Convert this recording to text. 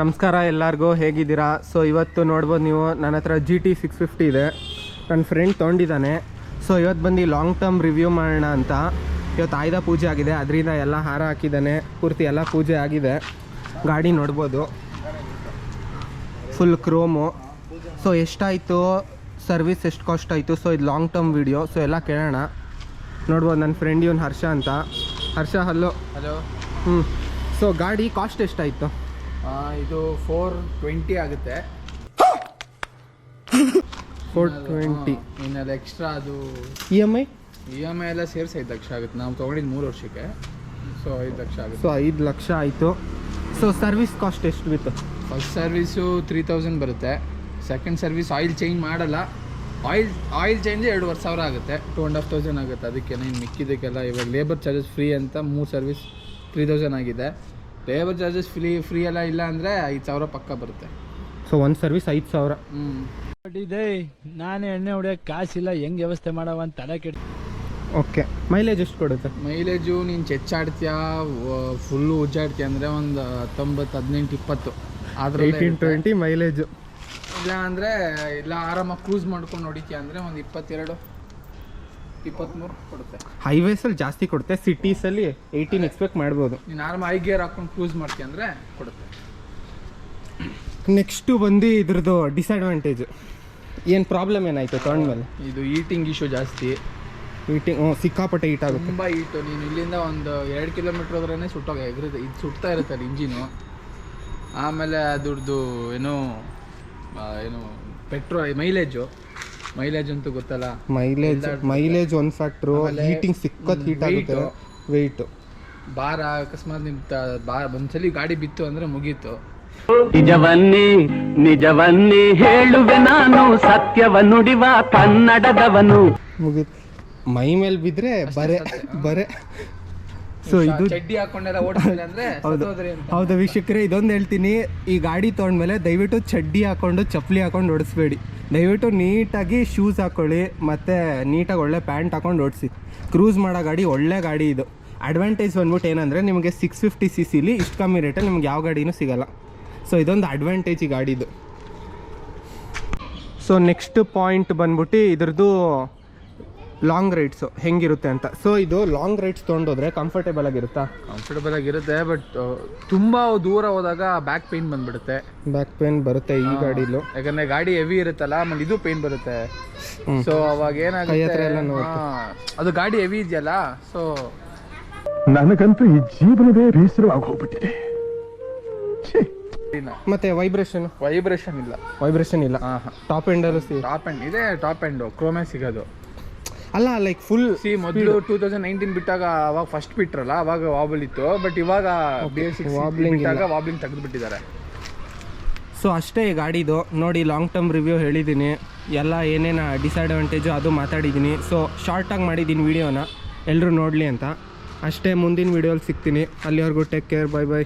ನಮಸ್ಕಾರ ಎಲ್ಲರಿಗೂ, ಹೇಗಿದ್ದೀರಾ? ಸೊ ಇವತ್ತು ನೋಡ್ಬೋದು ನೀವು, ನನ್ನ ಹತ್ರ GT 650 ಇದೆ. ನನ್ನ ಫ್ರೆಂಡ್ ತೊಗೊಂಡಿದ್ದಾನೆ. ಸೊ ಇವತ್ತು ಬಂದು ಲಾಂಗ್ ಟರ್ಮ್ ರಿವ್ಯೂ ಮಾಡೋಣ ಅಂತ. ಇವತ್ತು ಆಯುಧ ಪೂಜೆ ಆಗಿದೆ, ಅದರಿಂದ ಎಲ್ಲ ಹಾರ ಹಾಕಿದ್ದಾನೆ, ಪೂರ್ತಿ ಎಲ್ಲ ಪೂಜೆ ಆಗಿದೆ. ಗಾಡಿ ನೋಡ್ಬೋದು, ಫುಲ್ ಕ್ರೋಮು. ಸೊ ಎಷ್ಟಾಯಿತು, ಸರ್ವಿಸ್ ಎಷ್ಟು ಕಾಸ್ಟ್ ಆಯಿತು, ಸೊ ಇದು ಲಾಂಗ್ ಟರ್ಮ್ ವಿಡಿಯೋ. ಸೊ ಎಲ್ಲ ಕೇಳೋಣ. ನೋಡ್ಬೋದು ನನ್ನ ಫ್ರೆಂಡ್ ಇವನು ಹರ್ಷ ಅಂತ. ಹರ್ಷ, ಹಲೋ. ಹಲೋ. ಸೊ ಗಾಡಿ ಕಾಸ್ಟ್ ಎಷ್ಟಾಯಿತು? ಇದು 420 ಆಗುತ್ತೆ. 420. ಇನ್ನೆಲ್ಲ ಎಕ್ಸ್ಟ್ರಾ ಅದು EMI ಎಲ್ಲ ಸೇರಿಸಿ 5 ಲಕ್ಷ ಆಗುತ್ತೆ. ನಾವು ತೊಗೊಂಡಿದ್ದು 3 ವರ್ಷಕ್ಕೆ. ಸೊ 5 ಲಕ್ಷ ಆಗುತ್ತೆ. ಸೊ 5 ಲಕ್ಷ ಆಯಿತು. ಸೊ ಸರ್ವಿಸ್ ಕಾಸ್ಟ್ ಎಷ್ಟು ಬಿತ್ತು? ಫಸ್ಟ್ ಸರ್ವಿಸು 3000 ಬರುತ್ತೆ. ಸೆಕೆಂಡ್ ಸರ್ವಿಸ್ ಆಯಿಲ್ ಚೇಂಜ್ ಮಾಡಲ್ಲ. ಆಯಿಲ್ ಚೇಂಜ್ 2500 ಆಗುತ್ತೆ. 2500 ಆಗುತ್ತೆ. ಅದಕ್ಕೆ ಇನ್ನು ಮಿಕ್ಕಿದ್ದಕ್ಕೆಲ್ಲ ಇವಾಗ ಲೇಬರ್ ಚಾರ್ಜಸ್ ಫ್ರೀ ಅಂತ 3 ಸರ್ವಿಸ್ 3000 ಆಗಿದೆ. ಲೇಬರ್ ಚಾರ್ಜಸ್ ಫ್ರೀ ಎಲ್ಲ ಇಲ್ಲ ಅಂದರೆ 5000 ಪಕ್ಕ ಬರುತ್ತೆ. ಸೊ ಒಂದು ಸರ್ವಿಸ್ 5000. ಇದೆ. ನಾನೇ ಎಣ್ಣೆ ಹೊಡಿಯೋಕೆ ಕಾಸಿಲ್ಲ, ಹೆಂಗೆ ವ್ಯವಸ್ಥೆ ಮಾಡವ ಅಂತ ತಲೆ ಕೆಟ್ಟು. ಓಕೆ, ಮೈಲೇಜ್ ಎಷ್ಟು ಕೊಡುತ್ತೆ? ಮೈಲೇಜು ನೀನು ಚೆಚ್ಚಾಡ್ತೀಯಾ, ಫುಲ್ಲು ಉಜ್ಜಾಡ್ತೀಯ ಅಂದರೆ ಒಂದು 19, 18, 20 ಆದರೆ 18-20 ಮೈಲೇಜು. ಇಲ್ಲ ಅಂದರೆ ಇಲ್ಲ ಆರಾಮಾಗಿ ಕ್ರೂಸ್ ಮಾಡ್ಕೊಂಡು ಹೊಡಿತೀಯ ಅಂದರೆ ಒಂದು 22, 23 ಕೊಡುತ್ತೆ. ಹೈವೇಸಲ್ಲಿ ಜಾಸ್ತಿ ಕೊಡುತ್ತೆ, ಸಿಟೀಸಲ್ಲಿ 18 ಎಕ್ಸ್ಪೆಕ್ಟ್ ಮಾಡ್ಬೋದು. ನೀನು ಆರಾಮ ಐ ಗೇರ್ ಹಾಕೊಂಡು ಕ್ರೂಸ್ ಮಾಡ್ತೀಯ ಅಂದರೆ ಕೊಡುತ್ತೆ. ನೆಕ್ಸ್ಟು ಬಂದು ಇದ್ರದ್ದು ಡಿಸ್ಅಡ್ವಾಂಟೇಜು ಏನು, ಪ್ರಾಬ್ಲಮ್ ಏನಾಯಿತು ತೊಗೊಂಡ್ಮೇಲೆ? ಇದು ಈಟಿಂಗ್ ಇಶ್ಯೂ ಜಾಸ್ತಿ. ಹೀಟಿಂಗ್ ಸಿಕ್ಕಾಪಟ್ಟೆ ಹೀಟ್ ಆಗುತ್ತೆ. ತುಂಬ ಹೀಟು. ನೀನು ಇಲ್ಲಿಂದ ಒಂದು 2 ಕಿಲೋಮೀಟ್ರ್ ಹೋದ್ರೇ ಎಗರುತ್ತೆ. ಇದು ಸುಡ್ತಾ ಇರುತ್ತೆ ಅಲ್ಲಿ ಇಂಜಿನು. ಆಮೇಲೆ ಅದ್ರದ್ದು ಏನು ಪೆಟ್ರೋಲ್ ಮೈಲೇಜ್ ಅಂತೂ ಗೊತ್ತಲ್ಲ. ಮೈಲೇಜ್ ಒಂದು ಫ್ಯಾಕ್ಟ್ರು. ಹೀಟಿಂಗ್ ಸಿಕ್ಕತ್ ಹೀಟ್ ಆಗುತ್ತೆ. ವೆಯ್ಟು ಭಾರ ಅಕಸ್ಮಾತ್ ಒಂದ್ಸಲಿ ಗಾಡಿ ಬಿತ್ತು ಅಂದರೆ ಮುಗೀತು. ನಿಜವನ್ನೇ ಹೇಳುವೆ ನಾನು, ಸತ್ಯವನ್ನುಡಿವ ಕನ್ನಡದವನು. ಮುಗೀತು. ಮೈ ಮೇಲೆ ಬಿದ್ದರೆ ಬರೆ. ಸೊ ಇದು ಚಡ್ಡಿ ಹಾಕೊಂಡೆಲ್ಲ ಓಡಿಸಿದ್ರೆ ಅಂದರೆ ಹೌದು ವೀಕ್ಷಕರೇ, ಇದೊಂದು ಹೇಳ್ತೀನಿ. ಈ ಗಾಡಿ ತೊಗೊಂಡ್ಮೇಲೆ ದಯವಿಟ್ಟು ಚಡ್ಡಿ ಹಾಕೊಂಡು ಚಪ್ಪಲಿ ಹಾಕೊಂಡು ಓಡಿಸ್ಬೇಡಿ. ದಯವಿಟ್ಟು ನೀಟಾಗಿ ಶೂಸ್ ಹಾಕ್ಕೊಳ್ಳಿ, ಮತ್ತು ನೀಟಾಗಿ ಒಳ್ಳೆ ಪ್ಯಾಂಟ್ ಹಾಕೊಂಡು ಓಡಿಸಿ. ಕ್ರೂಸ್ ಮಾಡೋ ಗಾಡಿ ಒಳ್ಳೆ ಗಾಡಿ ಇದು. ಅಡ್ವಾಂಟೇಜ್ ಬಂದ್ಬಿಟ್ಟು ಏನಂದರೆ, ನಿಮಗೆ 650 cc ಇಷ್ಟು ಕಮ್ಮಿ ರೇಟಲ್ಲಿ ನಿಮ್ಗೆ ಯಾವ ಗಾಡಿನೂ ಸಿಗೋಲ್ಲ. ಸೊ ಇದೊಂದು ಅಡ್ವಾಂಟೇಜ್ ಈ ಗಾಡಿದು. ಸೊ ನೆಕ್ಸ್ಟ್ ಪಾಯಿಂಟ್ ಬಂದ್ಬಿಟ್ಟು ಇದ್ರದ್ದು ಲಾಂಗ್ ರೈಡ್ಸು ಹೆಂಗಿರುತ್ತೆ ಅಂತ. ಸೊ ಇದು ಲಾಂಗ್ ರೈಡ್ಸ್ ತೊಗೊಂಡೋದ್ರೆ ಕಂಫರ್ಟೇಬಲ್ ಆಗಿರುತ್ತಾ? ಕಂಫರ್ಟೇಬಲ್ ಆಗಿರುತ್ತೆ, ಬಟ್ ತುಂಬ ದೂರ ಹೋದಾಗ ಬ್ಯಾಕ್ ಪೇನ್ ಬಂದ್ಬಿಡುತ್ತೆ. ಬ್ಯಾಕ್ ಪೇನ್ ಬರುತ್ತೆ ಈ ಗಾಡಿಲು, ಯಾಕಂದರೆ ಗಾಡಿ ಹೆವಿ ಇರುತ್ತಲ್ಲ. ಆಮೇಲೆ ಇದು ಪೇನ್ ಬರುತ್ತೆ. ಸೊ ಅವಾಗ ಏನಾಗುತ್ತೆ, ಅದು ಗಾಡಿ ಹೆವಿ ಇದೆಯಲ್ಲ. ಸೊ ನನಗಂತೂ ಈ ಜೀವನವೇ ಬೇಸರವಾಗಿ ಹೋಗ್ಬಿಟ್ಟಿದೆ. ಮತ್ತೆ ವೈಬ್ರೇಷನ್ ಇಲ್ಲ. ಟಾಪ್ ಎಂಡ್ ಇದೆ. ಟಾಪ್ ಎಂಡ್ ಕ್ರೋಮೇ ಸಿಗೋದು ಅಲ್ಲ, ಲೈಕ್ ಫುಲ್. ಮೊದಲು 2019 ಬಿಟ್ಟಾಗ ಅವಾಗ ಫಸ್ಟ್ ಬಿಟ್ರಲ್ಲ, ಅವಾಗ ವಾಬಲ್ ಇತ್ತು. ಬಟ್ ಇವಾಗ ವಾಬ್ಲಿಂಗ್ ತೆಗೆದು ಬಿಟ್ಟಿದ್ದಾರೆ. ಸೊ ಅಷ್ಟೇ ಈ ಗಾಡಿದು. ನೋಡಿ, ಲಾಂಗ್ ಟರ್ಮ್ ರಿವ್ಯೂ ಹೇಳಿದ್ದೀನಿ, ಎಲ್ಲ ಏನೇನು ಡಿಸ್ಅಡ್ವಾಂಟೇಜು ಅದು ಮಾತಾಡಿದ್ದೀನಿ. ಸೊ ಶಾರ್ಟಾಗಿ ಮಾಡಿದ್ದೀನಿ ವಿಡಿಯೋನ, ಎಲ್ಲರೂ ನೋಡಲಿ ಅಂತ ಅಷ್ಟೇ. ಮುಂದಿನ ವಿಡಿಯೋಲಿ ಸಿಗ್ತೀನಿ. ಅಲ್ಲಿವರೆಗೂ ಟೇಕ್ ಕೇರ್, ಬೈ.